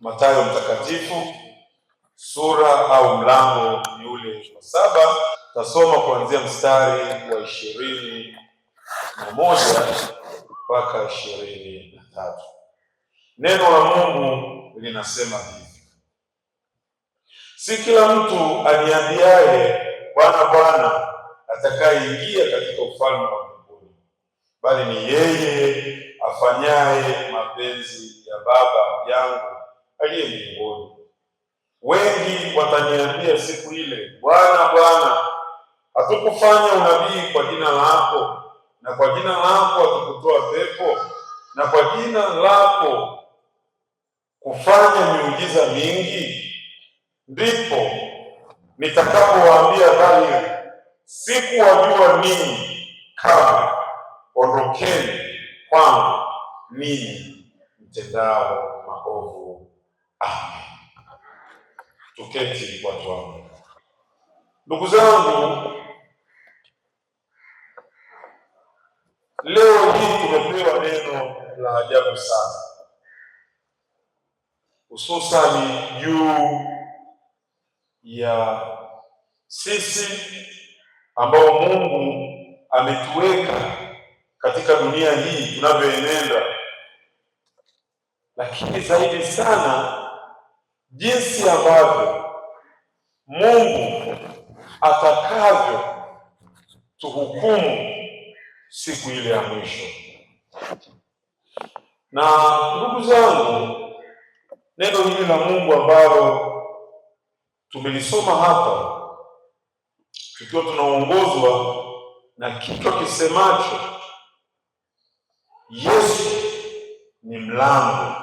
Mathayo mtakatifu sura au mlango ni ule wa 7. Tasoma kuanzia mstari wa 21 mpaka 23. Neno la Mungu linasema hivi: si kila mtu aniambiaye Bwana, Bwana atakayeingia katika ufalme wa mbinguni, bali ni yeye afanyaye mapenzi ya Baba yangu aliye mbinguni. Wengi wataniambia siku ile, Bwana, Bwana, hatukufanya unabii kwa jina lako, na kwa jina lako hatukutoa pepo, na kwa jina lako kufanya miujiza mingi? Ndipo nitakapowaambia dhahiri, sikuwajua ninyi kamwe, ondokeni kwangu ninyi mtendao maovu. Amen. Tuketi watu wangu. Ndugu zangu, leo hii tumepewa neno la ajabu sana, hususani juu ya sisi ambao Mungu ametuweka katika dunia hii tunavyoenenda, lakini zaidi sana jinsi ambavyo Mungu atakavyo tuhukumu siku ile ya mwisho. Na ndugu zangu, neno hili la Mungu ambalo tumelisoma hapa tukiwa tunaongozwa na kichwa kisemacho Yesu ni mlango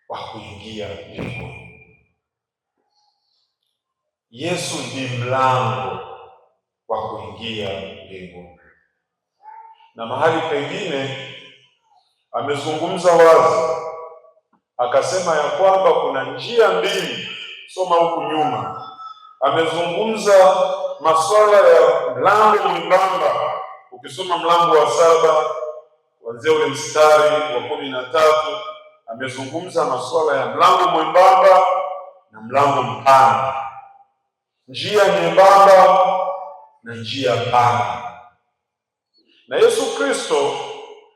wa kuingia mbinguni. Yesu ni mlango wa kuingia mbinguni. Na mahali pengine amezungumza wazi, akasema ya kwamba kuna njia mbili. Soma huku nyuma, amezungumza masuala ya mlango mwembamba. Ukisoma mlango wa 7 kuanzia ule mstari wa 13, amezungumza masuala ya mlango mwembamba na mlango mpana, njia nyembamba na njia pana. Na Yesu Kristo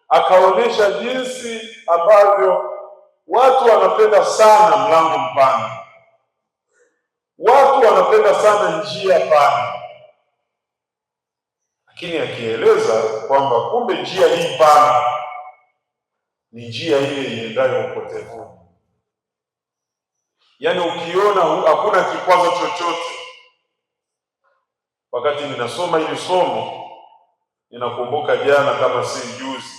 akaonyesha jinsi ambavyo watu wanapenda sana mlango mpana, watu wanapenda sana njia pana, lakini akieleza kwamba kumbe njia hii pana ni njia ile iendayo upotevuni. Yaani ukiona hakuna kikwazo chochote. Wakati ninasoma hili somo, ninakumbuka jana kama si juzi,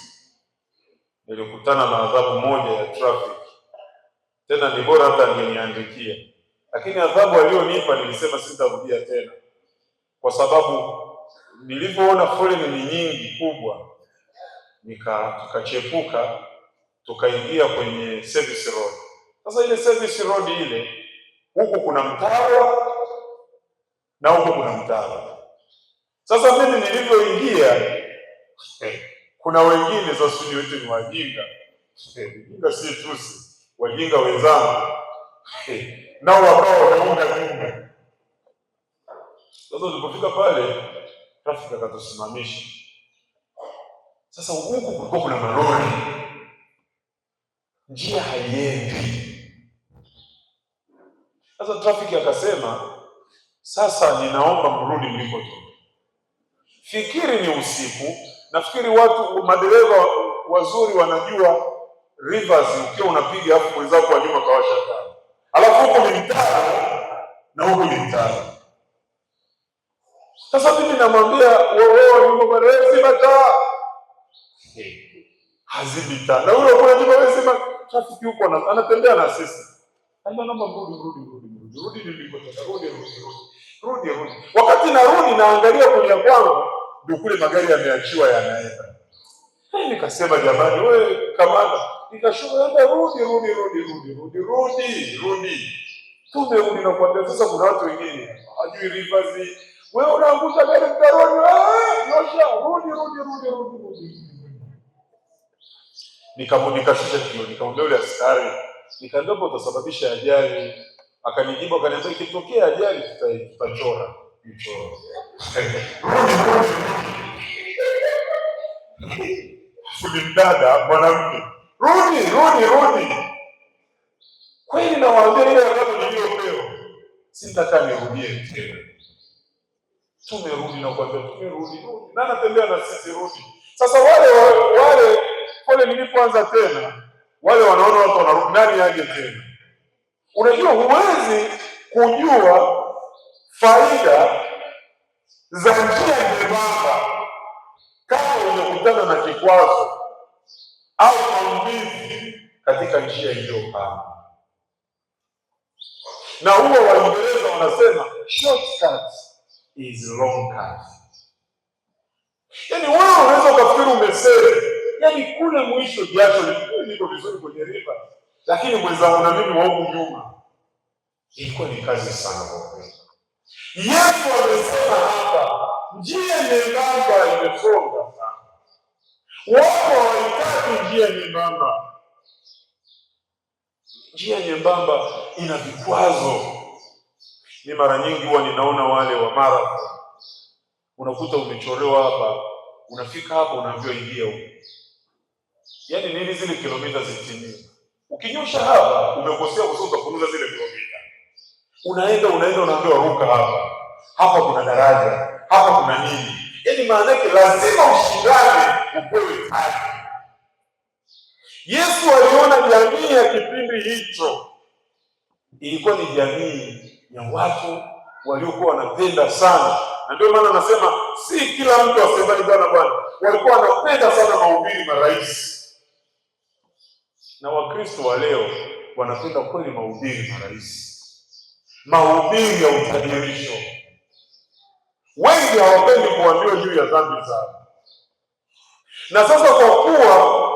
nilikutana na adhabu moja ya traffic. Tena ni bora hata angeniandikia, lakini adhabu aliyonipa nilisema sitarudia tena, kwa sababu nilipoona foleni ni nyingi kubwa, tukachepuka tukaingia kwenye service road. Sasa ile service road ile, huku kuna mtaro na huku kuna mtaro. Sasa mimi nilivyoingia, kuna wengine sasa sisi wetu ni wajinga. Wajinga si tusi, wajinga wenzangu. Nao wakawa wameunga nyumba. Sasa tulipofika pale, trafiki akatusimamisha. Sasa huku kulikuwa kuna malori, njia haiendi. Sasa trafiki akasema, sasa ninaomba mrudi mlikotoka. Fikiri ni usiku, nafikiri watu madereva wazuri wanajua reverse, ukiwa unapiga hapo wenzako wa nyuma kawasha taa, alafu huko ni mtaro na huko ni mtaro. Sasa mimi namwambia wewe nyuma madereva zima taa, hazimi taa, na yule kwa nyuma wewe zima. Trafiki huko anatembea na sisi, naomba rudi nilikotoka, rudi. Wakati narudi naangalia kulia kwangu, ndio kule magari yameachiwa yanaenda. Nikasema jamani, wewe kamanda, nikashuka nenda rudi. Tumerudi na kuambia sasa kuna watu wengine hajui reverse. Wewe unaangusha gari mtaroni, nyosha, rudi. Nikashusha kio, nikamwambia yule askari, Nikaambia utasababisha ajali. Akanijibu akaniambia ikitokea ajali tutachora mchoro. Mdada mwanamke, rudi. Kweli nawaambia ile adhabu niliyopewa sitakaa nirudie tena. Tumerudi na kuambia tumerudi, na anatembea na sisi rudi. Sasa wale pale nilipoanza tena, wale wanaona watu wanarudi, nani aje tena? Unajua huwezi kujua faida za njia nyembamba kama umekutana na kikwazo au maumivu katika njia iliyopana. Na huwa Waingereza wanasema shortcut is long cut. Yaani wewe unaweza ukafikiri umesema, yaani kule mwisho jasho liko vizuri kwenye riba, lakini mwenzangu na mimi wa huku nyuma ilikuwa ni kazi sana kwa kweli. Yesu amesema hapa, njia nyembamba imesonga sana. Wako hawahitaji njia nyembamba. Njia nyembamba ina vikwazo. Ni mara nyingi huwa ninaona wale wa marathon, unakuta umechorewa hapa, unafika hapa unaambiwa ingia huko. Yaani nini zile kilomita zitimie? Ukinyosha hapa umekosea kusoka kuruka zile kilomita. Unaenda unaambiwa ruka hapa. Hapa kuna daraja, hapa kuna nini? Yaani maana yake lazima ushindane upewe taji. Yesu aliona jamii ya kipindi hicho ilikuwa ni jamii ya watu waliokuwa wanapenda sana, na ndio maana anasema si kila mtu asemaye Bwana. Walikuwa wanapenda sana mahubiri marais, na Wakristo wa leo wanapenda kweli mahubiri marais, mahubiri ya utajirisho. Wengi hawapendi kuambiwa juu ya dhambi zao. Na sasa kwa kuwa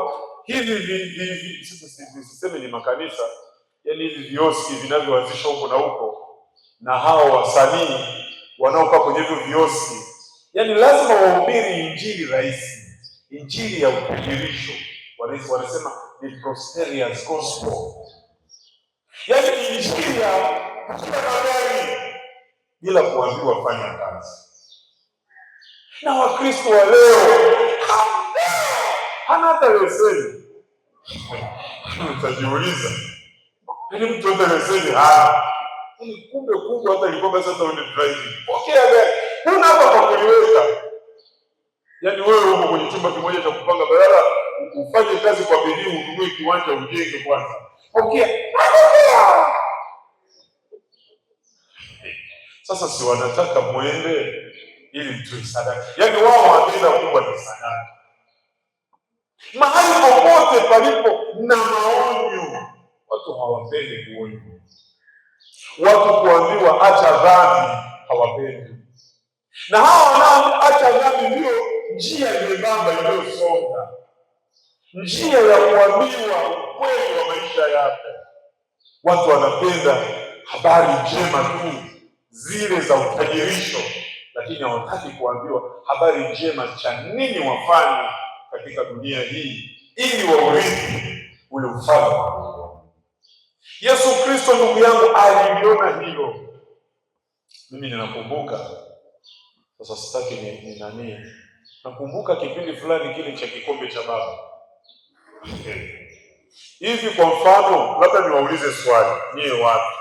hivi siseme ni makanisa, yaani hivi vioski vinavyoanzishwa huko na huko, na hao wasanii wanaokaa kwenye hivyo vioski, yaani lazima wahubiri injili rahisi, injili ya utajirisho. Wanasema ni prosperous gospel, yaani injili ya kila magari bila kuambiwa fanya kazi. Na Wakristo wa leo hana hata leseni. Utajiuliza, yaani mtu hata leseni hana. Kumbe hata ilikuwa basi hata uende driving. Pokea gari. Huna hapa pa kuliweka. Yaani wewe uko kwenye chumba kimoja cha kupanga, badala ufanye kazi kwa bidii, ununue kiwanja ujenge kwanza. Pokea. Sasa si wanataka muende ili mtoe sadaka. Yaani wao wanapenda kubwa ni sadaka. Mahali popote palipo na maonyo, watu hawapendi kuonywa. Watu kuambiwa acha dhambi hawapendi. Na hawa wanaoacha dhambi ndio njia nyembamba iliyosonga, njia ya kuambiwa ukweli wa maisha yako. Watu wanapenda habari njema tu, zile za utajirisho, lakini hawataki kuambiwa habari njema cha nini wafanye katika dunia hii ili waurithi ule ufalme wa Mungu. Yesu Kristo, ndugu yangu, aliliona hilo. Mimi ninakumbuka, sasa sitaki ni nakumbuka kipindi fulani kile cha kikombe cha baba. Hivi kwa mfano, labda niwaulize swali nyie watu,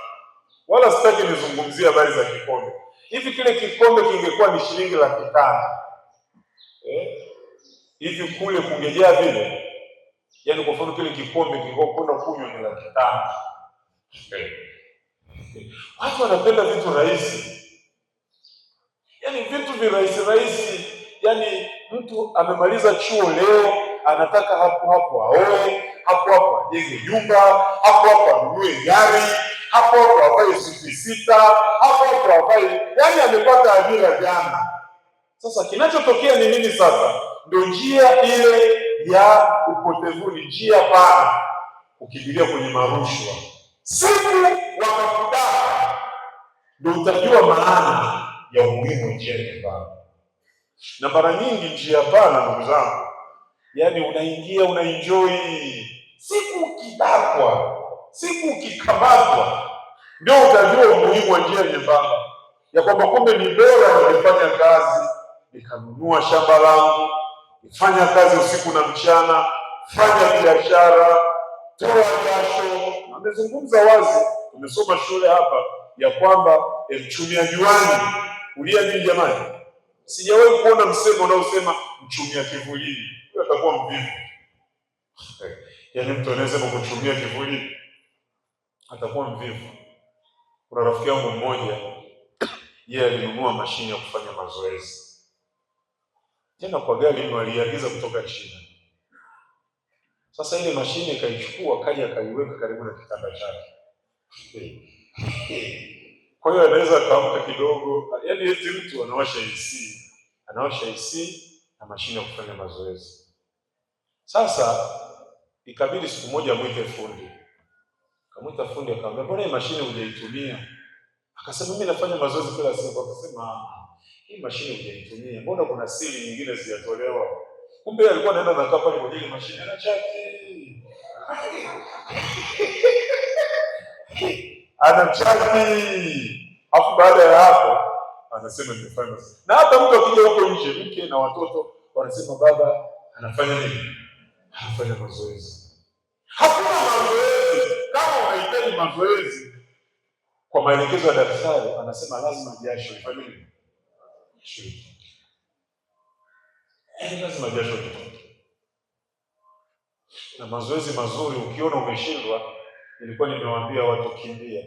wala sitaki nizungumzie habari za kikombe. Hivi kile kikombe kingekuwa ni shilingi 500, hivi kule kungejaa vile? Yaani kwa mfano kile kikombe kingekuwa kunywa ni 500. Watu wanapenda vitu rahisi, yaani vitu virahisi. Yaani mtu amemaliza chuo leo, anataka hapo aoe, hapo ajenge nyumba, hapo anunue gari, hapo avae suti 6, hapo avae, yaani amepata ajira jana. Sasa kinachotokea ni nini sasa? Ndio njia ile ya upotevuni, njia pana, ukimbilia kwenye marushwa. Siku wakakudaka, ndio utajua maana ya umuhimu wa njia nyembamba. Na mara nyingi njia pana, ndugu zangu, yaani unaingia unaenjoy. Siku ukidakwa, Siku ukikamatwa ndio utajua umuhimu wa njia nyembamba, ya kwamba kumbe ni bora ningefanya kazi, nikanunua shamba langu, nifanya kazi usiku na mchana, fanya biashara, toa jasho. Amezungumza wazi, tumesoma shule hapa ya kwamba mchumia juani ulia nini jamani? Sijawahi kuona msemo unaosema mchumia kivulini. Huyo atakuwa mvivu. Yaani mtu anaweza kukuchumia kivulini atakuwa mvivu. Kuna rafiki yangu mmoja, yeye alinunua mashine ya kufanya mazoezi. Tena kwa gari ile aliagiza kutoka China. Sasa ile mashine ikaichukua kaja akaiweka karibu na kitanda chake. Kwa hiyo anaweza kaamka kidogo, yaani eti mtu anawasha AC na mashine ya kufanya mazoezi. Sasa ikabidi siku moja mwite fundi. Kamwita fundi akamwambia, "Mbona hii mashine hujaitumia?" Akasema, "Mimi nafanya mazoezi kila siku." Akasema, "Hii mashine hujaitumia. Mbona kuna siri nyingine zijatolewa?" Kumbe alikuwa anaenda na kapa ile mashine na chaki. Anachaki. Hapo baada ya hapo anasema nimefanya. Na hata mtu akija huko nje, mke na watoto wanasema baba anafanya nini? Anafanya mazoezi. Hakuna mazoezi. Kama unahitaji mazoezi, kwa maelekezo ya daktari anasema lazima jasho ifanye nini? Lazima jasho litoke. Na mazoezi mazuri, ukiona umeshindwa, nilikuwa nimewaambia watu kimbia.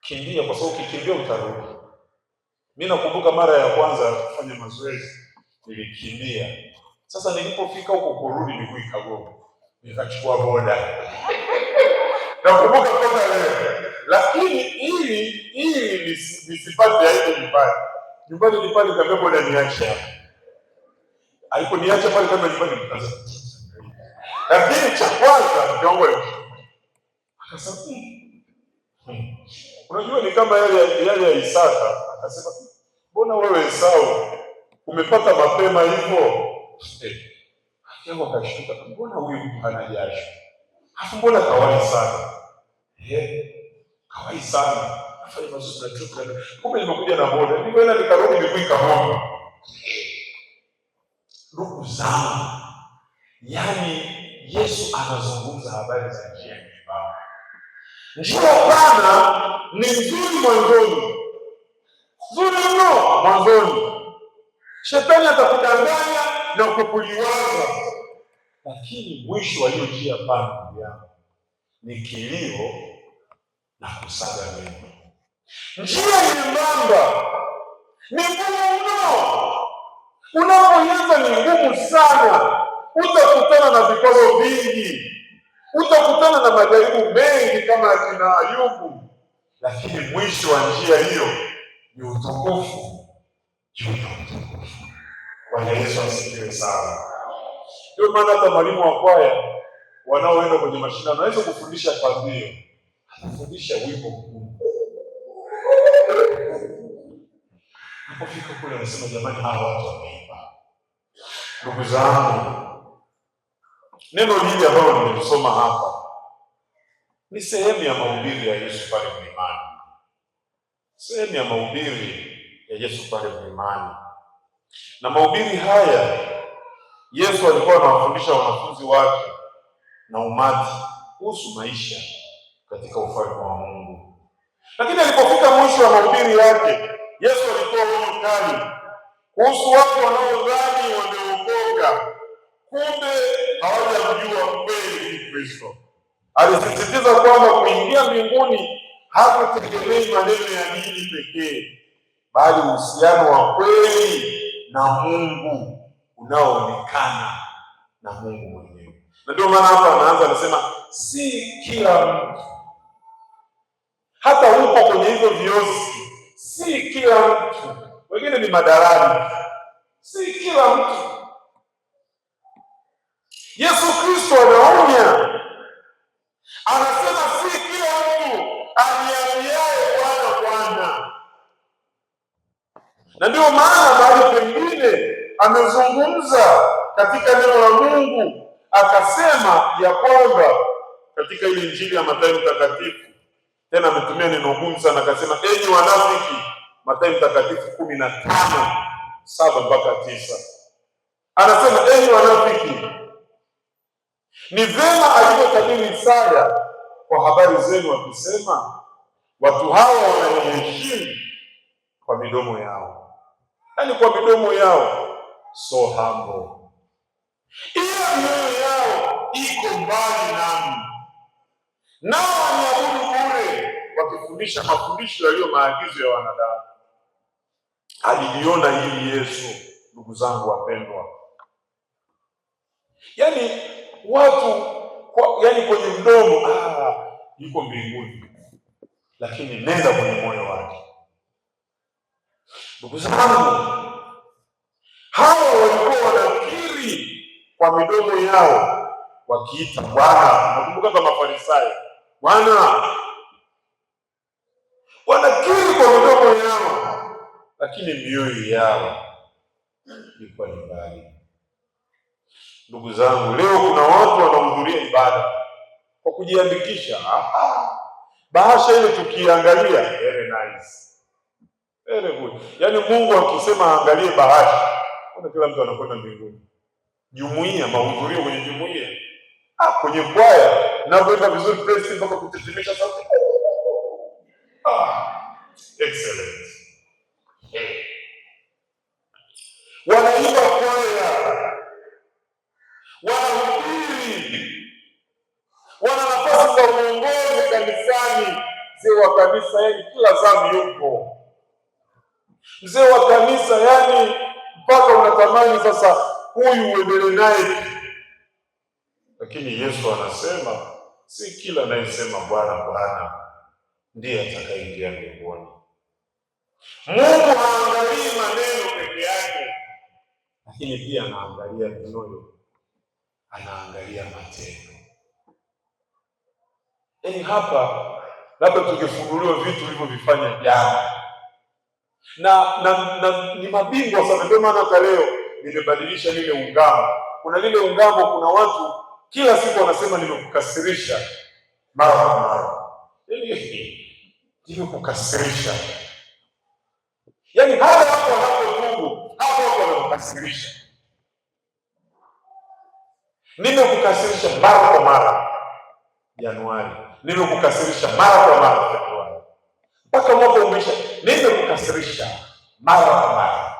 Kimbia kwa sababu ukikimbia utarudi. Mimi nakumbuka mara ya kwanza kufanya mazoezi nilikimbia. Sasa nilipofika huko kurudi miguu ikagoma. Nikachukua boda. Nakumbuka kwanza leo. Lakini ili nisipate aibu nyumbani. Nyumbani ni pale kabla boda niache. Aliponiacha pale kama nyumbani nikaanza. Lakini cha kwanza ndio akasema, unajua ni kama yale ya Isaka. Akasema, "Mbona wewe Esau umepata mapema hivyo?" Yangu akashtuka, "Mbona huyu mtu hana jasho? Hafu mbona kawai sana?" Kawai sana. Afanye mazoezi na chuka. Kumbe nimekuja na boda. Nilipoenda nikarudi miguu ikagoma. Ndugu zangu, yaani Yesu anazungumza habari za njia nyembamba. Njia pana ni nzuri mwanzoni, nzuri mno mwanzoni. Shetani atakudanganya na kukuliwaza, lakini mwisho wa hiyo njia pana, ndugu yangu, ni kilio na kusaga meno. Njia nyembamba ni ngumu mno. Unapoanza ni ngumu sana. Utakutana na vikwazo vingi, utakutana na majaribu mengi kama akina Ayubu, lakini mwisho wa njia hiyo ni utukufu juu ya utukufu. Bwana Yesu asifiwe sana. Ndio maana hata mwalimu wa kwaya wanaoenda kwenye mashindano anaweza kufundisha pambio, anafundisha wimbo mkuu. Napofika kule anasema, jamani, hawa watu wameimba. Ndugu zangu, neno hili ambalo nimelisoma hapa ni sehemu ya mahubiri ya Yesu pale mlimani. Sehemu ya mahubiri ya Yesu pale mlimani. Na mahubiri haya Yesu alikuwa anawafundisha wanafunzi wake na umati kuhusu maisha katika ufalme wa Mungu. Lakini alipofika mwisho wa mahubiri yake, Yesu alitoa onyo kali kuhusu watu wanaodhani wameokoka, kumbe hawajamjua kweli Kristo. Alisisitiza kwamba kuingia mbinguni hakutegemei maneno ya dini pekee, bali uhusiano wa kweli na Mungu unaoonekana na Mungu mwenyewe. Na ndio maana hapa anaanza anasema, si kila mtu. Hata huko kwenye hivyo vioski, si kila mtu. Wengine ni madarani. Si kila mtu. Yesu Kristo anaonya. Anasema si kila mtu aniambiaye Bwana Bwana. Na ndio maana mahali pengine amezungumza katika neno la Mungu akasema ya kwamba katika ile Injili ya Mathayo mtakatifu, tena ametumia neno gumu sana, akasema enyi wanafiki. Mathayo mtakatifu 15:7-9 anasema enyi wanafiki. Ni vema alivyotabiri Isaya kwa habari zenu akisema, watu hawa wananiheshimu kwa midomo yao, yaani kwa midomo yao so humble, ila mioyo yao iko mbali nami, nao waniabudu bure, wakifundisha mafundisho yaliyo maagizo ya wanadamu. Aliliona hili Yesu, ndugu zangu wapendwa. Yaani watu yaani kwenye mdomo yuko mbinguni, lakini nenda kwenye moyo wake. Ndugu zangu, hawa walikuwa wanakiri kwa midomo yao wakiita Bwana. Nakumbuka kama Mafarisayo, Bwana, wanakiri kwa midomo yao, lakini mioyo yao ilikuwa ni mbali. Ndugu zangu, leo kuna watu wanahudhuria ibada kwa kujiandikisha. Bahasha ile tukiangalia, very nice, very good. Yaani Mungu akisema aangalie bahasha, kuna kila mtu anakwenda mbinguni. Jumuiya, mahudhurio kwenye jumuiya, kwenye kwaya navyoenda vizuri, praise mpaka kutetemesha sauti. Excellent. Wanaimba kwaya, wanahubiri, wana nafasi za uongozi kanisani. Mzee wa kanisa yani kila zamu yupo mzee wa kanisa, yani mpaka unatamani sasa huyu uendelee naye. Lakini Yesu anasema si kila anayesema Bwana Bwana ndiye atakayeingia mbinguni. Mungu haangalii maneno peke yake, lakini pia anaangalia mioyo, anaangalia matendo. Yaani hapa labda tungefunuliwa vitu vilivyovifanya jana na ni mabingwa sana. Ndio maana hata leo nimebadilisha lile ungamo. Kuna lile ungamo, kuna watu kila siku wanasema nimekukasirisha mara kwa mara. Nimekukasirisha, yaani hata watu wanapotubu hapo watu wanakukasirisha. Nimekukasirisha mara kwa mara Januari, nimekukasirisha mara kwa mara Februari, mpaka mwaka umeisha, nimekukasirisha mara kwa mara.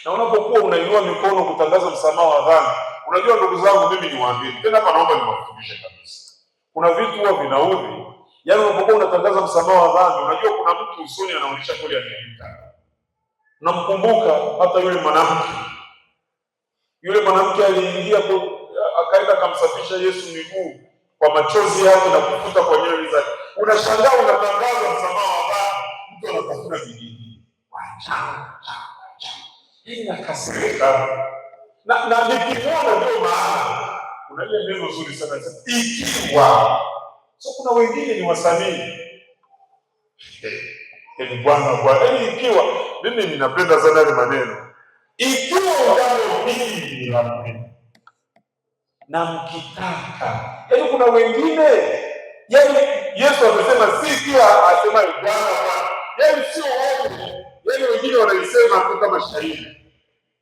Na unapokuwa unainua mikono kutangaza msamaha wa dhambi, unajua ndugu zangu, mimi niwaambie tena hapa, naomba niwafundishe kabisa. Kuna vitu huwa vinaudhi, yaani unapokuwa unatangaza msamaha wa dhambi, unajua kuna mtu usoni anaonyesha kweli amejuta. Namkumbuka hata yule mwanamke aliingia akaenda akamsafisha Yesu miguu kwa machozi yake na kufuta kwa nywele zake. Unashangaa unatangaza msamaha wa dhambi, mtu anatafuna bidii. Hii nakasirika. Na nikimwona ndio maana kuna ile neno zuri sana ikiwa. So kuna wengine ni wasanii. Bwana, ikiwa mimi ninapenda sana ile maneno. Ikiwa ungalo hili ni la Mungu na mkitaka. Yaani kuna wengine, yaani Yesu amesema si kila asema Bwana. Yaani sio wote. Yaani wengine wanaisema tu kama shahidi.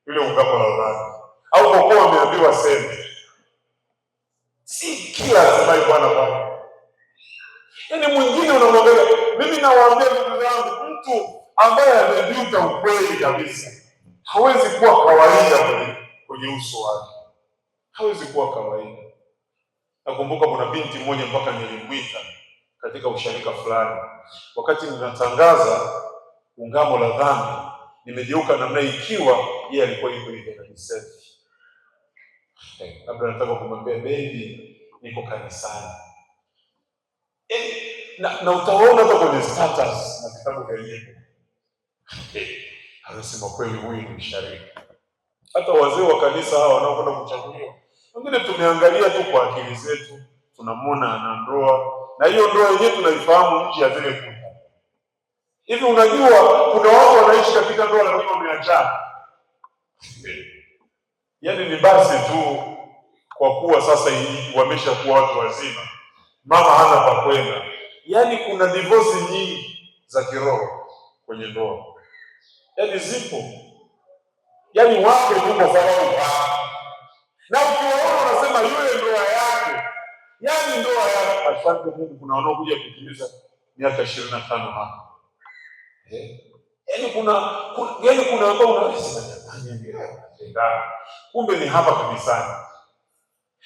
Ile ungamo la dhambi. Au kwa kuwa wameambiwa sema. Si kila asema Bwana. Yaani mwingine unamwangalia. Mimi nawaambia ndugu zangu, mtu ambaye amejuta ukweli kabisa hawezi kuwa kawaida kwenye uso wake. Hawezi kuwa kawaida. Nakumbuka kuna binti mmoja mpaka nilimwita katika usharika fulani. Wakati ninatangaza ungamo la dhambi, nimegeuka namna ikiwa yeye alikuwa yuko hivi na selfie. Labda nataka kumwambia baby, niko kanisani. Na utaona hata kwenye status na kitabu cha nyimbo. Anasema kweli huyu ni msharika. Hata wazee wa kanisa hawa wanaokwenda kuchaguliwa, wengine tumeangalia tu kwa akili zetu, tunamwona ana ndoa, na hiyo ndoa yenyewe tunaifahamu nje ya zile kuta. Hivi unajua kuna watu wanaishi katika ndoa lakini wameachana. Yaani ni basi tu kwa kuwa sasa wameshakuwa watu wazima, mama hana pa kwenda. Yaani kuna divorce nyingi za kiroho kwenye ndoa, yaani zipo, yaani wapo tu kwa sababu na ukiwaona unasema yule ndoa yake, yaani ndoa yake. Asante Mungu, kuna wanaokuja kutimiza miaka 25 hapa. Yaani kuna ambao unaweza kumbe ni hapa kanisani.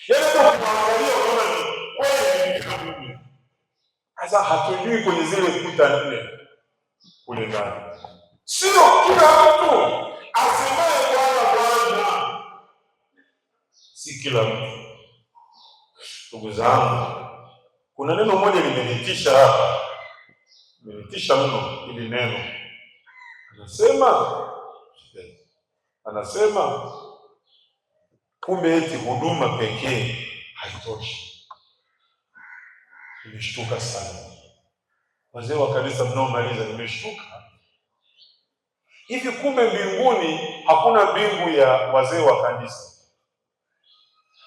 Yaani kwa kuangalia kama ni kweli ni kabisa. Sasa hatujui kwenye zile kuta 4 kule ndani. Sio kila mtu asemaye Bwana, si kila mtu. Ndugu zangu, kuna neno moja limenitisha hapa, limenitisha mno hili neno. Anasema kumbe eti huduma pekee haitoshi. Nimeshtuka sana. Wazee wa kanisa mnaomaliza, nimeshtuka. Hivi kumbe mbinguni hakuna mbingu ya wazee wa kanisa,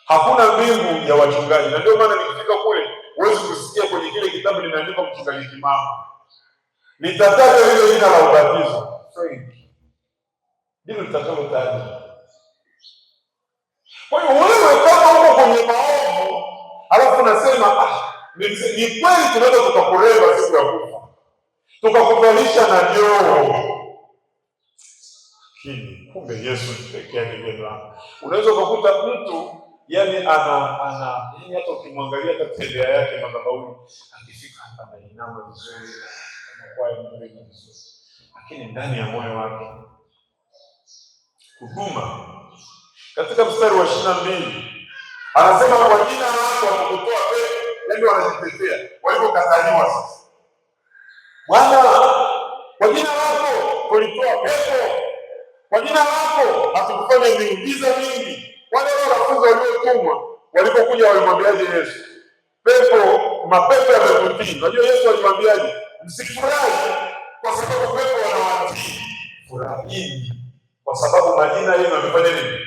hakuna mbingu ya wachungaji. Na ndio maana nikifika kule huwezi kusikia kwenye kile kitabu limeandikwa mchungaji Kimama, nitataja hilo jina la ubatizo ndilo litakalotajwa. Kwa hiyo wewe kama uko kwenye maovu alafu unasema ni kweli tunaweza tukakureva siku ya kufa, tukakuvalisha na joho, lakini kumbe Yesu pekee yake ndiye. Unaweza ukakuta mtu yani yani hata ukimwangalia hata tembea yake madhabahuni, akifika hapa anainama vizuri, anakuwa mzuri, lakini ndani ya moyo wake huduma. Katika mstari wa 22 anasema kwa jina lako watakutoa pepo, yaani wanajitetea walipokataliwa. Sasa Bwana, kwa jina lako tulitoa pepo, kwa jina lako hatukufanya miujiza mingi. Wale wanafunzi waliotumwa walipokuja walimwambiaje Yesu? Mapepo yamekutii. Unajua Yesu alimwambiaje? Msifurahi kwa sababu pepo wanawatii, furahini kwa sababu majina yenu yamefanya nini?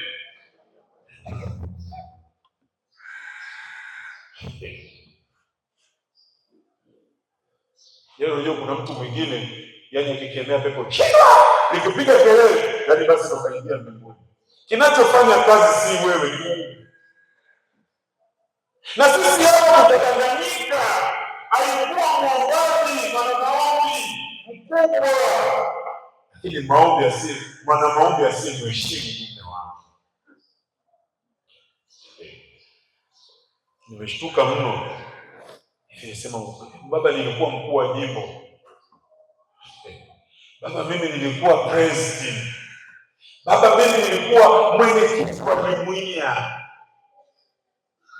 Unajua kuna mtu mwingine yani akikemea pepo nikipiga kelele, yani basi ndo kaingia mbinguni. Kinachofanya kazi si wewe, ni Mungu. Na sisi hapa tutadanganyika. Alikuwa mwombaji, maombi mkubwa, lakini maombi asiye mheshimu mume wake. Nimeshtuka mno. Nilisema baba, nilikuwa mkuu wa jimbo. Baba, mimi nilikuwa president. Baba, mimi nilikuwa mwenyekiti wa jumuiya.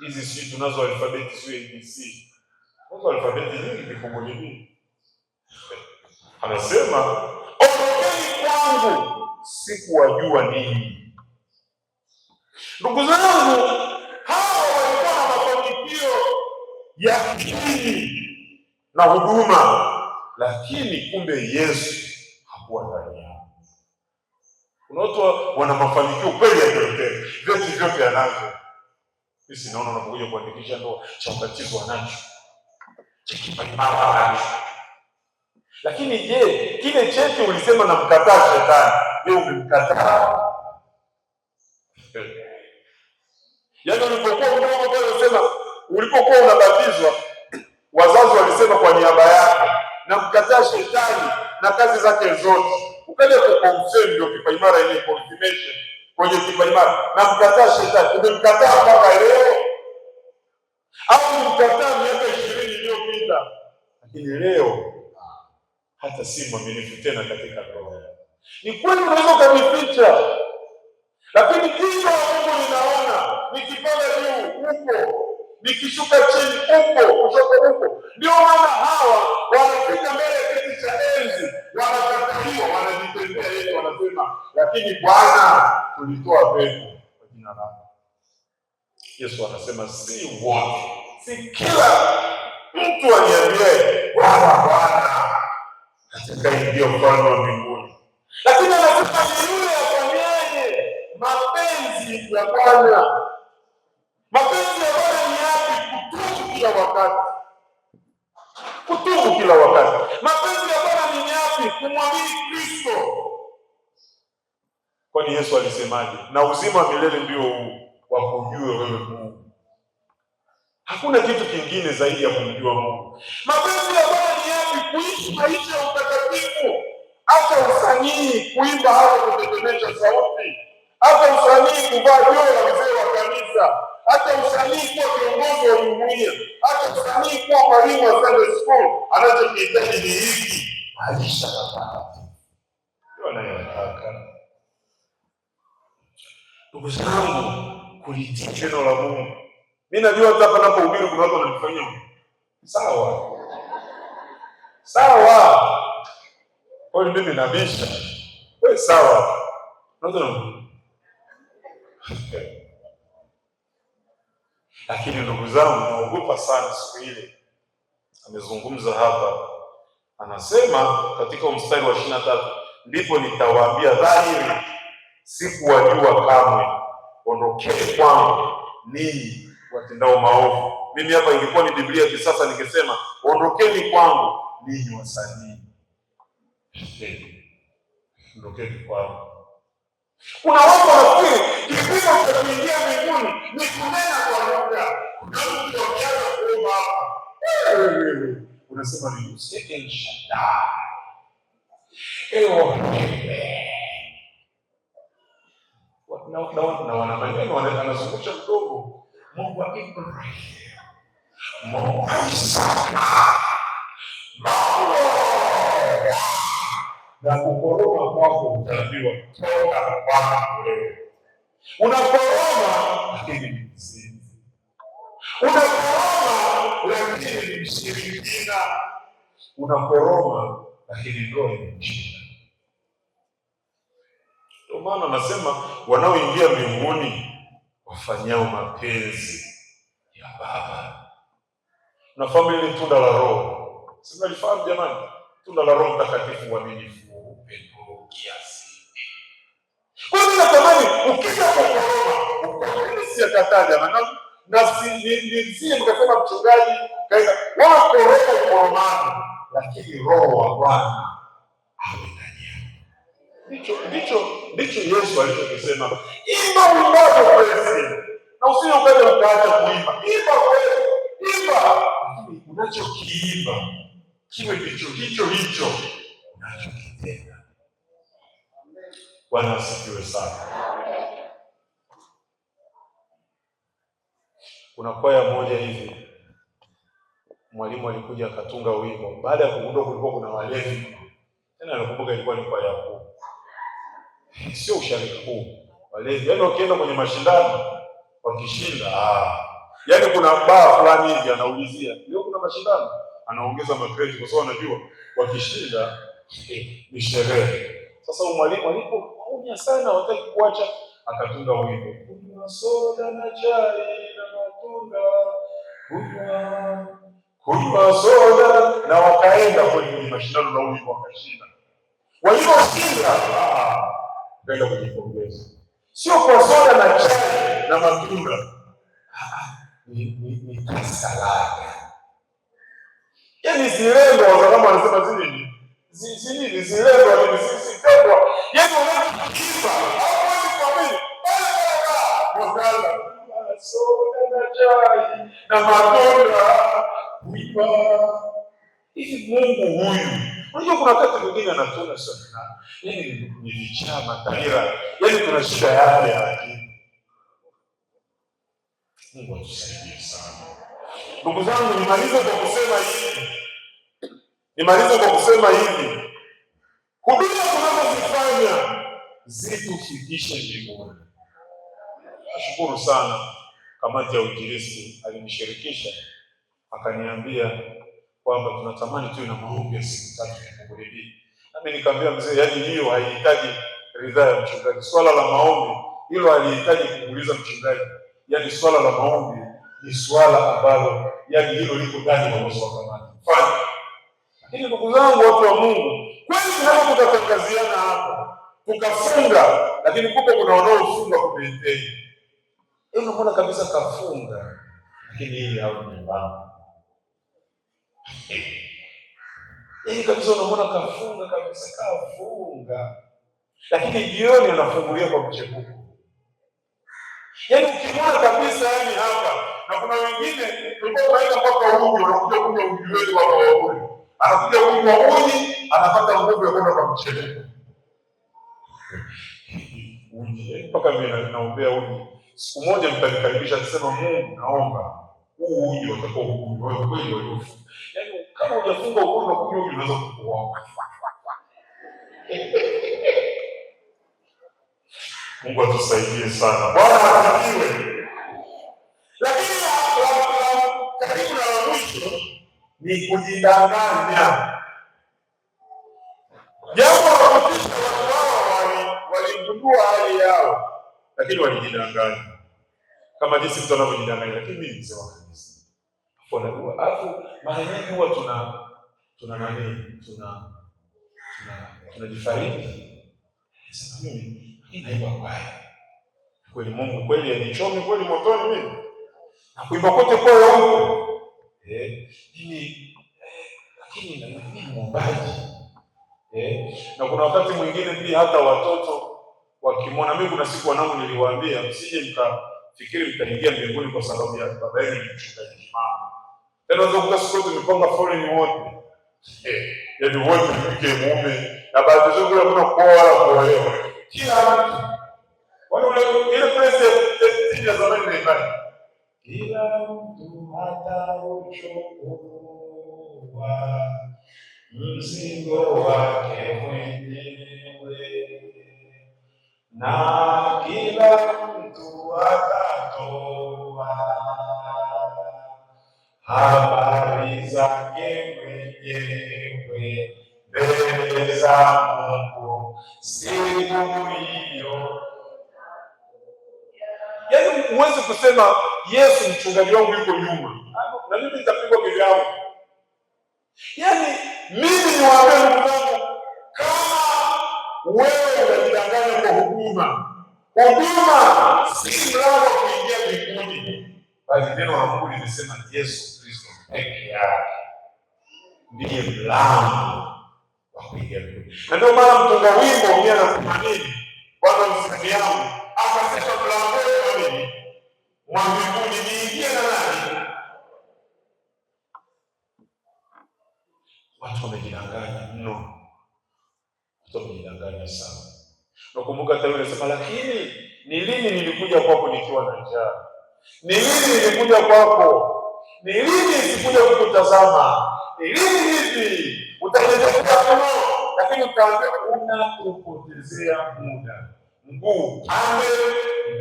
Hizi si tunazo alfabeti, sio ABC. Tunazo alfabeti nyingi, vifungo vingi. Anasema, ondokeni kwangu, sikuwajua ninyi. Ndugu zangu, hao walikuwa na mafanikio ya kidini na huduma, lakini kumbe Yesu hakuwa ndani yao. Kuna watu wana mafanikio kweli ya kiroho, vyote vyote anazo. Sisi naona unapokuja kuandikisha ndoa, cha ubatizo anacho, cha kipaimara anacho. Lakini je, kile cheti ulisema na mkataa shetani, leo umemkataa? Yaani ulipokuwa mdogo pale unasema, ulipokuwa unabatizwa wazazi walisema kwa niaba yako na mkataa shetani na kazi zake zote. Ukaja kuconfirm ndio kipaimara ile confirmation kwenye kipaimara, na mkataa shetani. Umemkataa mpaka leo au mkataa miaka 20 iliyopita, lakini leo hata si mwaminifu tena katika ndoa. Ni kweli unaweza kujificha, lakini jicho la Mungu linaona. Nikipanda juu huko, nikishuka chini huko, kushoto huko. Ndio maana hawa wanafika mbele ya kiti cha enzi, wanakataliwa, wanajitendea yeye, wanasema lakini Bwana, tulitoa pepo kwa jina lako. Yesu anasema si wote, si kila mtu aniambie Bwana Bwana atakaingia ufalme wa mbinguni, lakini anasema ni yule afanyaye mapenzi ya Bwana. Mapenzi ya Bwana ni yapi? Kutubu kila wakati, kutubu kila wakati. Mapenzi ya Bwana ni yapi? Kumwamini Kristo. Kwani Yesu alisemaje? Na uzima wa milele ndio huu, wakujue wewe Mungu. Hakuna kitu kingine zaidi ya kumjua Mungu. Mapenzi ya Bwana ni yapi? Kuishi maisha ya utakatifu. Hata usanii, kuimba, hata kutetemesha sauti, hata usanii kuvaa joho la mzee wa kanisa, hata usanii kuwa kiongozi wa jumuiya, hata usanii kuwa mwalimu wa Sunday school. Anachokihitaji ni hiki: maisha matakatifu. Ndio anayotaka. Ndugu zangu, kulitii neno la Mungu. Mimi najua hata hapa napohubiri kuna watu wananifanyia sawa sawa, kwa hiyo mimi nabisha wewe sawa. Lakini ndugu zangu, naogopa sana siku ile. Amezungumza hapa, anasema katika mstari wa 23, ndipo nitawaambia dhahiri, sikuwajua kamwe, ondokeni kwangu ninyi watendao maovu. Mimi hapa ingekuwa ni Biblia kisasa ningesema ondokeni kwangu ninyi wasanii. Ondokeni kwangu. Kuna watu wanafikiri kipimo cha kuingia mbinguni ni kunena kwa lugha. Kuna mtu akianza kuomba hapa, unasema ni useke shada. Na wanafanya wanazungusha mdomo. Mungu wa Ibrahim, Mungu wa Isaka, na kukoroma kwako utaambiwa toka kwako wewe. Unakoroma lakini ni mzinzi, unakoroma lakini ni mshirikina, unakoroma lakini ndio ni mjinga. Ndio maana nasema wanaoingia mbinguni wafanyao mapenzi ya Baba. Unafahamu ile tunda la Roho? Sema lifahamu jamani, tunda la Roho Mtakatifu: uaminifu, upendo, kiasi. Kwa hiyo natamani ukija kukoroma, siyakataa jamani, na si mkasema mchungaji kaenda wako roho koromani, lakini Roho wa Bwana awe ndani yako. Ndicho Yesu alichokisema, imba wimbo kweli, na usije ukaja ukaacha kuimba. Imba kweli, imba, lakini unachokiimba kiwe hicho unachokitenda. Bwana asifiwe sana. Kuna kwaya moja hivi, mwalimu alikuja akatunga wimbo. Baada ya kugundua kulikuwa kuna walevi, tena nakumbuka ilikuwa ni kwaya kuu, sio usharika kuu, walevi. Yaani wakienda kwenye mashindano wakishinda, yaani kuna baa fulani hivi anaulizia, leo kuna mashindano, anaongeza makredi kwa sababu anajua wakishinda ni sherehe. Sasa mwalimu alipokunya sana, hataki kuacha, akatunga wimbo, kunywa soda na chai na matunda, kunywa soda, na wakaenda kwenye mashindano na wimbo wakashinda. Waliposhinda kaenda kujipongeza, sio kwa soda na chai na matunda, ni kasalaya. Yaani zilendo kama wanasema zilendo ni sisitendwa. Yaani wanakipa hawezi kuamini. Wakaanza soda na chai na matunda kuiba. Hivi Mungu huyu, unajua kuna wakati mwingine anatuna sana. Yaani ni vichama tahira. Yaani kuna shida yake ya akili. Mungu atusaidie sana. Ndugu zangu, nimalize kwa kusema hivi. Huduma tunazozifanya zitufikishe mbinguni. Nashukuru sana kamati ya uinjilisti alinishirikisha, akaniambia kwamba tunatamani tuwe na maombi ya siku 3 ya kuhubiri. Nami nikamwambia mzee, yaani hiyo haihitaji ridhaa ya mchungaji. Swala la maombi hilo halihitaji kumuuliza mchungaji. Yaani swala la maombi ni swala ambalo yaani hilo liko ndani ya uwezo wa kamati. Fanya. Lakini ndugu zangu, watu wa Mungu, kweli tunaweza tukatangaziana hapa, tukafunga, lakini kumbe kuna wanaofunga kumetei. Unaona kabisa kafunga, lakini hili au nyumbani. Kabisa unaona kafunga kabisa, kafunga. Lakini jioni anafungulia kwa mchepuko. Ukimwona kabisa hapa, na kuna wengine tulikuwa tunaenda mpaka uji, wanakuja kunywa uji wetu hapa wa uji. Anakuja kunywa uji, anapata nguvu ya kwenda kwa mchepuko. Uji, mpaka mimi naombea uji. Siku moja mtanikaribisha kusema Mungu naomba huu uji utakuwa wewe kweli wewe. Kama hujafunga ugonjwa kunywa uji unaweza kukuoa. Mungu atusaidie sana. Bwana asifiwe. Lakini karibu na mwisho ni kujidanganya. Jambo la kutisha, watu hao waligundua hali yao, lakini walijidanganya. Kama jinsi mtu anavyojidanganya, lakini mimi nisema kabisa. Alafu mara nyingi huwa tunajifariji. Sasa mimi inaiba mbaya. Kweli Mungu kweli anichomi kweli motoni mimi. Na kuimba kote kwa huko. Lakini mimi mwombaji. Na kuna wakati mwingine pia hata watoto wakimwona mimi, kuna siku wanangu niliwaambia msije mkafikiri mtaingia mbinguni kwa sababu ya baba yenu ni mchungaji mama. Tena ndio siku tumepanga foleni wote. Yaani wote mpike mume na baadhi zote kuna kuoa wala kuolewa. Kila mtu. Wale ile president ya zamani ni nani? Kila mtu atauchukua mzigo wake mwenyewe, na kila mtu atatoa habari zake mwenyewe mbele za Mungu siku hiyo. Huwezi kusema Yesu mchungaji wangu yuko nyuma na mimi nitapigwa kivyangu. Mimi niwaambie ndugu zangu, kama wewe unajidanganya kwa huduma si mlango wa kuingia mbinguni, bali neno la Mungu limesema Yesu Kristo peke yake ndiye mlango wa kuingia mbinguni. Na ndio maana mtunga wimbo 180 Bwana msanii yangu akasema mlango wa nini? Mwa mbinguni niingie na nani? Watu wamejidanganya mno. Watu wamejidanganya sana. Nakumbuka hata yule sema, lakini ni lini nilikuja kwako nikiwa na njaa? Ni lini nilikuja kwako? Ni lini sikuja kukutazama? Ni lini hivi? Utanitafuta mno, lakini utaambia unapotezea muda. Mguu pande,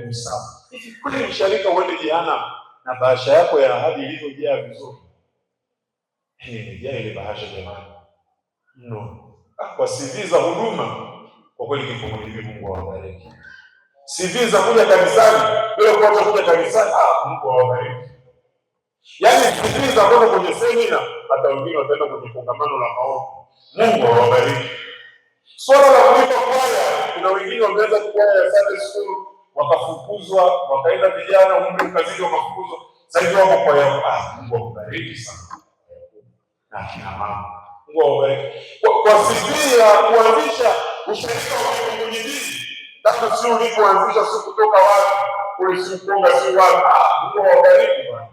mguu sawa. Hivi kweli msharika uende jehanamu na bahasha yako ya ahadi ilivyojaa vizuri? Imejaa ile bahasha jamani. No. Kwa CV za huduma kwa kweli kiko mwili. Mungu awabariki. CV za kuja kanisani bila kuacha kuja kanisani, Mungu awabariki. CV za kwenda kwenye semina, hata wengine wataenda kwenye kongamano la maombi. Mungu awabariki. Swala la kulipa kwaya, kuna wengine wameanza kwaya ya Sunday school wakafukuzwa, wakaenda vijana umri ukazidi wakafukuzwa. Sasa wako kwaya. Mungu awabariki sana. Na kina mama, Mungu awabariki. Kwa CV ya kuanzisha ushirika wa Mungu nyingi, hata sio ulipoanzisha sio kutoka wapi, kule si kutoka si wapi. Mungu awabariki bwana.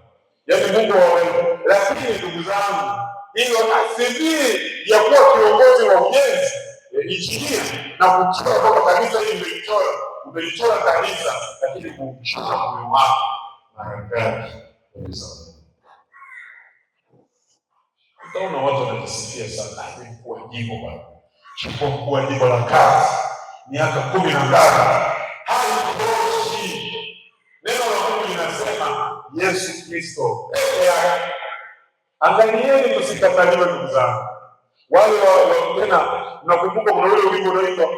Mungu awabariki. Lakini ndugu zangu, hiyo CV ya kuwa kiongozi wa ujenzi injinia na kuchora kwa kanisa hili umelichora kanisa, lakini kuchora moyo wako mara ngapi? Utaona watu wanajisifia sana, kwa jimbo bwana. Kwa jimbo la kazi miaka 10 haitoshi. Neno la Mungu linasema Yesu Kristo peke yake. Angalieni tusikataliwe ndugu zangu. Wale tena nakumbuka kuna ule wimbo unaitwa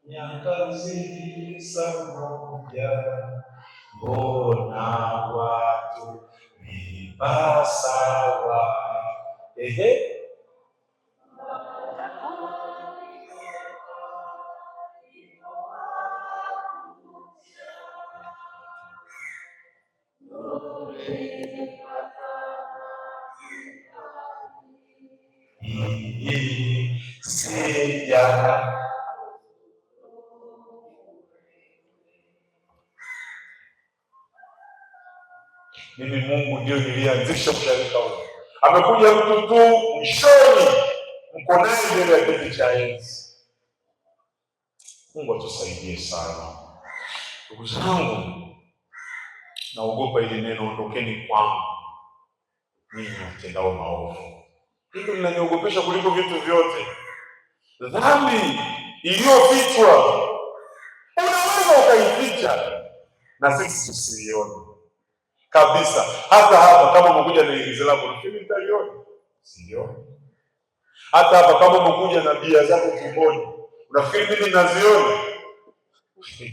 nyakazi samoja, mbona watu vipasawa. sija. Mimi Mungu ndio nilianzisha usharika huu. Amekuja mtu tu mwishoni, mko naye mbele ya kiti cha enzi. Mungu atusaidie sana. Ndugu zangu, naogopa ili neno, ondokeni kwangu ninyi mtendao maovu. Hilo linaniogopesha kuliko vitu vyote. Dhambi iliyofichwa unaweza ukaificha na sisi tusiione kabisa. Hata hapa kama umekuja na ilizi lako, nafikiri nitaliona, sioni. Hata hapa kama umekuja na bia zako tumboni, unafikiri mimi naziona?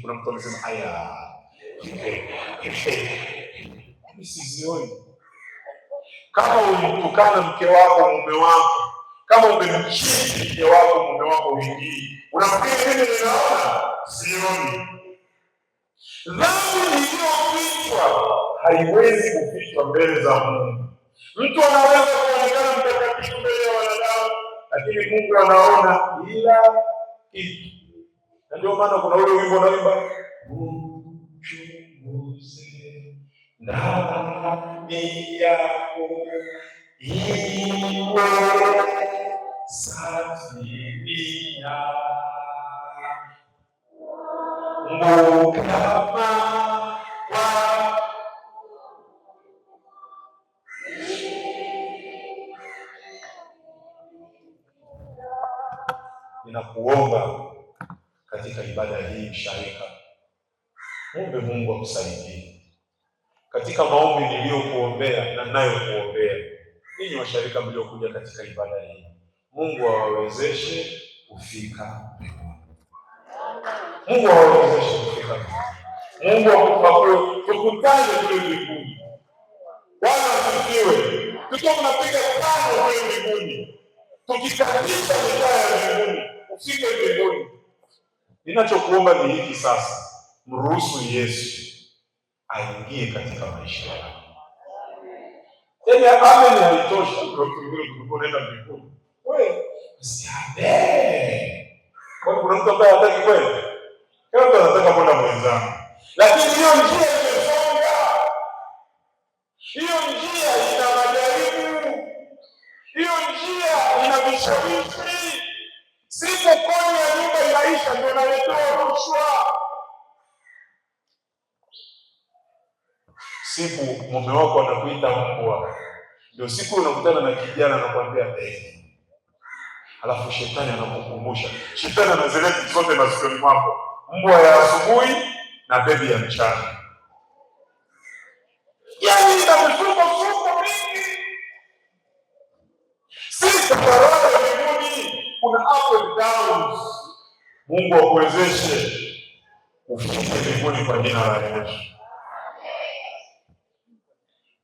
Kuna mtu anasema haya, mimi sizioni. Kama ulimtukana mke wako, mume wako, kama umemchiti mke wako, mume wako wengine, unafikiri mimi ninaona? Sioni. Dhambi iliyofichwa haiwezi kufichwa mbele za Mungu. Mtu anaweza kuonekana mtakatifu mbele ya wanadamu, lakini Mungu anaona kila kitu. Na ndio maana kuna ule wimbo unaimba, uchunguze ndani yako iwe safiria mukama wa. Ninakuomba katika ibada hii msharika, muombe Mungu akusaidie katika maombi niliyokuombea na ninayokuombea. Ninyi washarika mliokuja katika ibada hii, Mungu awawezeshe kufika mbinguni. Mungu awawezeshe kufika mbinguni. Mungu tukutane kule mbinguni. Bwana asifiwe. Tukiwa tunapiga tano kule mbinguni, tukikatisha mitaa ya mbinguni, ufike mbinguni. Ninachokuomba ni hiki sasa, mruhusu Yesu aingie katika maisha yako. Yaani amen haitoshi tunaenda mbinguni. Wewe usiabe. Kuna mtu ambaye hataki kwenda? Kila mtu anataka kwenda mwenzangu. Lakini hiyo njia imesonga. Hiyo njia ina majaribu. Hiyo njia ina vishawishi. Siku kodi ya nyumba inaisha ndio naletewa rushwa. Siku mume wako anakuita mbwa, ndio siku unakutana na kijana anakuambia baby. Alafu shetani anakukumbusha. Shetani anazileta zote masikioni mwako. Mbwa ya asubuhi na baby ya mchana. Yaani ina msuko mingi. Sisi baraka mbinguni kuna up and downs. Mungu akuwezeshe ufike mbinguni kwa jina la Yesu.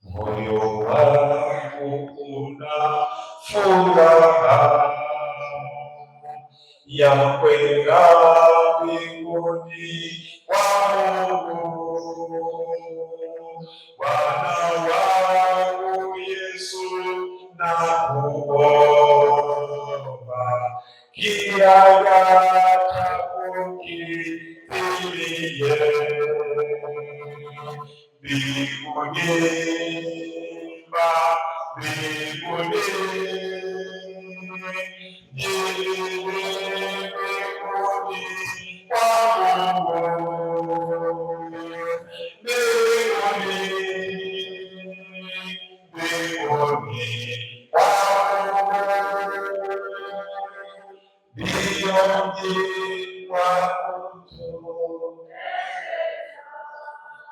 Moyo wangu una furaha ya kwenda mbinguni kwa Mungu. Bwana wangu Yesu nakuomba, kiaga chako kitimie mbinguni.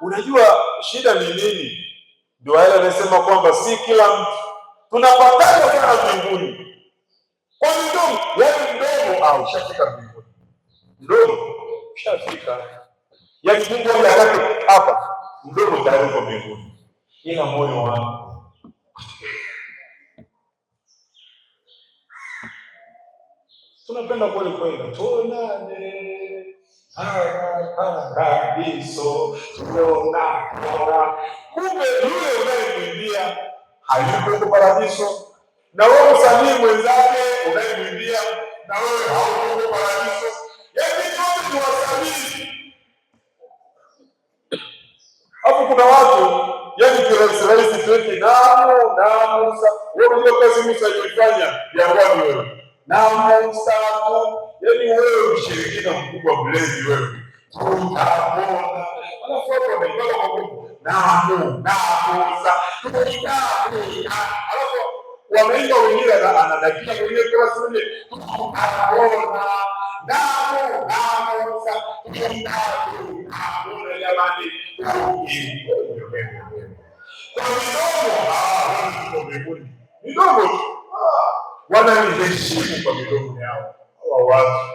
Unajua shida ni nini? Ndio wale wanasema kwamba si kila mtu tunapatana sana mbinguni. Kwa mdomo, yaani mdomo au ushafika mbinguni. Mdomo ushafika. Yaani Mungu anataka hapa mdomo tayari uko mbinguni. Ila moyo wangu tunapenda kweli kwenda tuonane paradiso tunaona. Kumbe yule unayemwimbia hayuko huko paradiso, na wewe msanii mwenzake unayemwimbia na wewe hauko huko paradiso. Yaani wote ni wasanii. Hapo kuna watu yaani kirahisi tuweke namu Musa. Wewe ndio kazi Musa alifanya ya ngani wewe. Namu Musa, yaani wewe mshirikina mkubwa mlezi wewe. Tutamona. Alafu hapo wanaibaka kwa Mungu. Namu Musa. Alafu wanaimba wengine anadakia wengine kwa sababu tutamona. Namu Musa. Tutamona jamani. Kwa midomo wananiheshimu kwa midomo yao hawa watu,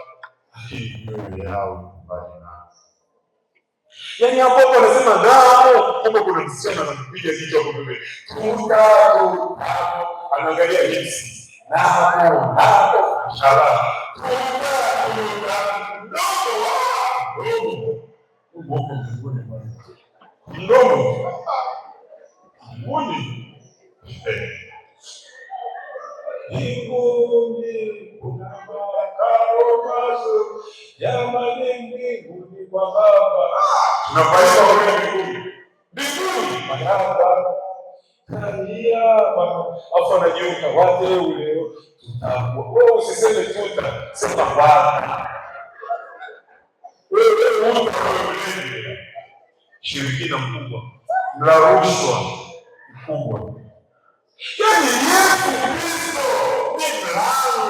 lakini mioyo yao mbali nao. Yaani hapo wanasema nao, kumbe kuna msichana anakupiga jicho hapo mbele, anaangalia hipsi nao shala mdomo mbuni mbinguni kuna makao mazuri ya mbinguni kwa Baba. Tunapaishwa kwenda mbinguni Baba kalia afu anajiuka wateule tutakuwa. Wewe usiseme tuta, sema Bwana. Wewe mlezi shirikina mkubwa, mla rushwa mkubwa. Yaani Yesu Kristo ni mlango,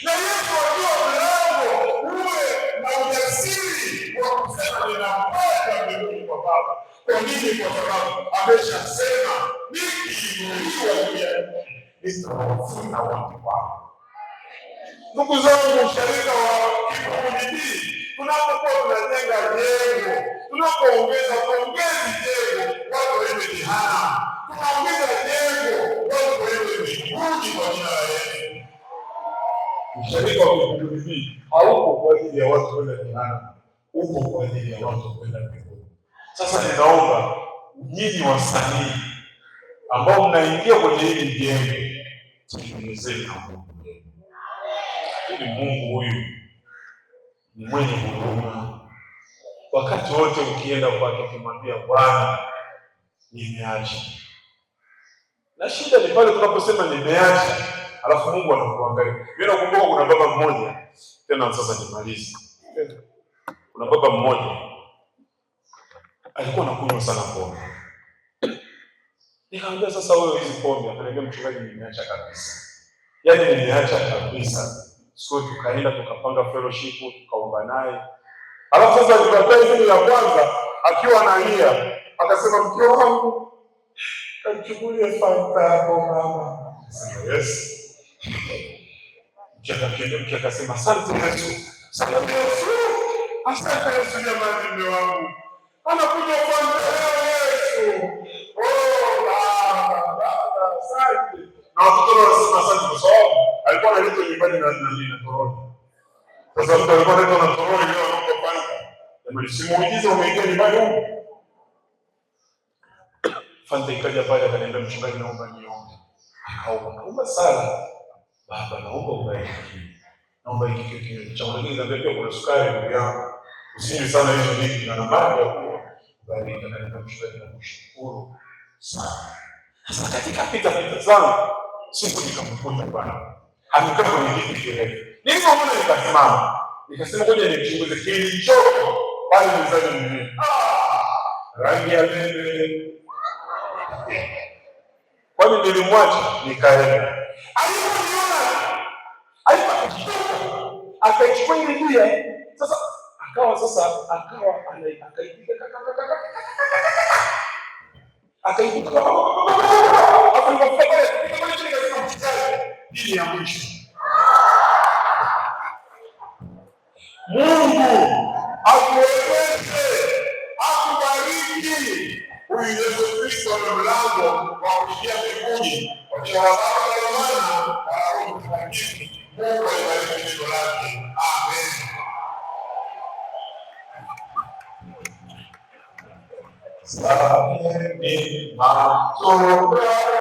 na Yesu akiwa mlango uwe na ujasiri wa kusema ninakwenda mbinguni kwa Baba. Kwa nini? Kwa sababu ameshasema nikiinuliwa juu ya nchi nitawavuta watu wangu. Ndugu zangu, usharika wa Kikundi, tunapokuwa tunajenga jengo, tunapoongeza jengo, watu waende jehanamu. Tunaongeza jengo, watu waende mbinguni kwa jina la Yesu. Usharika wa Kikundi hauko kwa ajili ya watu kwenda jehanamu, uko kwa ajili ya watu kwenda mbinguni. Sasa ninaomba nyinyi wasanii ambao mnaingia kwenye hili jengo, tengenezeni na Mungu. Ili Mungu huyu ni mwenye huruma. Wakati wote ukienda kwake ukimwambia Bwana, nimeacha. Na shida ni pale tunaposema nimeacha, alafu Mungu anakuangalia. Mimi nakumbuka kuna baba mmoja, tena sasa nimalize. Kuna baba mmoja alikuwa anakunywa sana pombe. Nikamwambia sasa wewe hizi pombe, akaniambia mchungaji, nimeacha kabisa. Yaani nimeacha kabisa. So tukaenda tukapanga fellowship, tukaomba naye. Alafu sasa tukapata siku ya kwanza akiwa analia, akasema mke wangu kanichukulie Fanta hapo mama. Sasa yes. Mke akasema asante Yesu. Asante Yesu. Asante Yesu jamani, mume wangu anakunywa Fanta Yesu. Asante. Na watoto wanasema asante kwa sababu alikuwa analeta nyumbani na toroli. Sasa mtu alikuwa analeta na toroli leo anakupa Fanta. Jamani, si muujiza umeingia nyumbani huko. Fanta ikaja pale akaniambia mchungaji, naomba niombe. Akaomba sana. Baba, naomba ubariki. Naomba hiki kitu cha mwingine ndio kuna sukari ndugu yangu. Usinywe sana hizo vitu na maji ya kunywa. Bali akaniambia mchungaji, nakushukuru sana. Sasa katika pita sana siku nikamkuta Bwana amekaa kwenye kiti kirefu. Nilipoona nikasimama, nikasema ngoja nimchunguze kilichoko pale mezani mwenyewe. Rangi ya mbele. Kwani nilimwacha nikaenda. Aliponiona akaichukua ile bia. Sasa akawa akaipiga akaipiga hapo dini ya mwisho. Mungu akuwezeshe, akubariki. Huyu Yesu Kristo ni mlango wa kuingia mbinguni. Kwa jina la Baba na Mwana na Roho Mtakatifu. Mungu aibariki neno lake. Amen. Sameni matunda